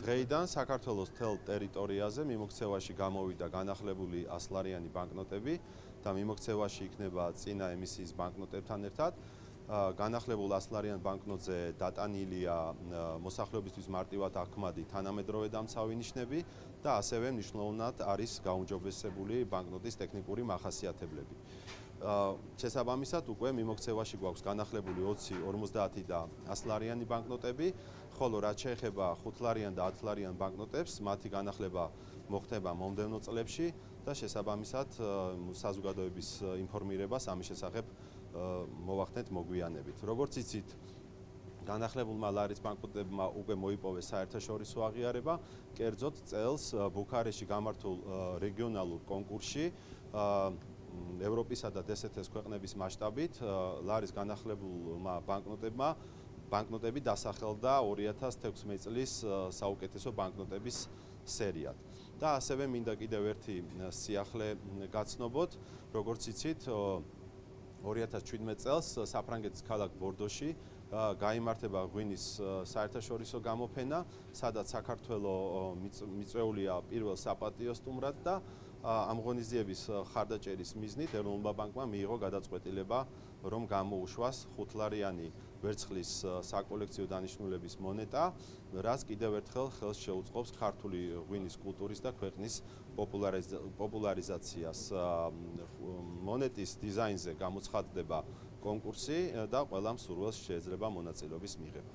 დღეიდან საქართველოს მთელ ტერიტორიაზე მიმოქცევაში გამოვიდა განახლებული 100-ლარიანი ბანკნოტები და მიმოქცევაში იქნება წინა ემისიის ბანკნოტებთან ერთად. განახლებულ 100-ლარიან ბანკნოტზე დატანილია მოსახლეობისთვის მარტივად აღქმადი თანამედროვე დამცავი ნიშნები და ასევე მნიშვნელოვნად არის გაუმჯობესებული ბანკნოტის ტექნიკური მახასიათებლები. შესაბამისად უკვე მიმოქცევაში გვაქვს განახლებული 20, 50 და 100-ლარიანი ბანკნოტები, ხოლო რაც შეეხება 5-ლარიან და 10-ლარიან ბანკნოტებს, მათი განახლება მოხდება მომდევნო წლებში და შესაბამისად საზოგადოების ინფორმირებას ამის შესახებ მოვახდენთ მოგვიანებით. Როგორც იცით, განახლებულმა ლარის ბანკნოტებმა უკვე მოიპოვეს საერთაშორისო აღიარება, კერძოდ წელს ბუქარესტში გამართულ რეგიონალურ კონკურსში ევროპისა და DST ქვეყნების მასშტაბით ლარის განახლებულმა ბანკნოტები დასახელდა 2016 წლის საუკეთესო ბანკნოტების სერიად. და ასევე მინდა კიდევ ერთი სიახლე გაცნობოთ, როგორც იცით, 2017 წელს საფრანგეთის ქალაქ ბორდოში გაიმართება ღვინის საერთაშორისო გამოფენა, სადაც საქართველოს მიწვეულია პირველ საპატიო სტუმრად და ამ ღონისძიების ხარდაჭერის მიზნით ეროვნულმა ბანკმა მიიღო გადაწყვეტილება, რომ გამოუშვას 5-ლარიანი ვერცხლის საკოლექციო დანიშნულების მონეტა, რაც კიდევ ერთხელ ხელს შეუწყობს ქართული ღვინის კულტურის და ქვეყნის პოპულარიზაციას. მონეტის დიზაინზე გამოცხადდება კონკურსი და ყველა მსურველს შეიძლება მონაწილეობის მიღება.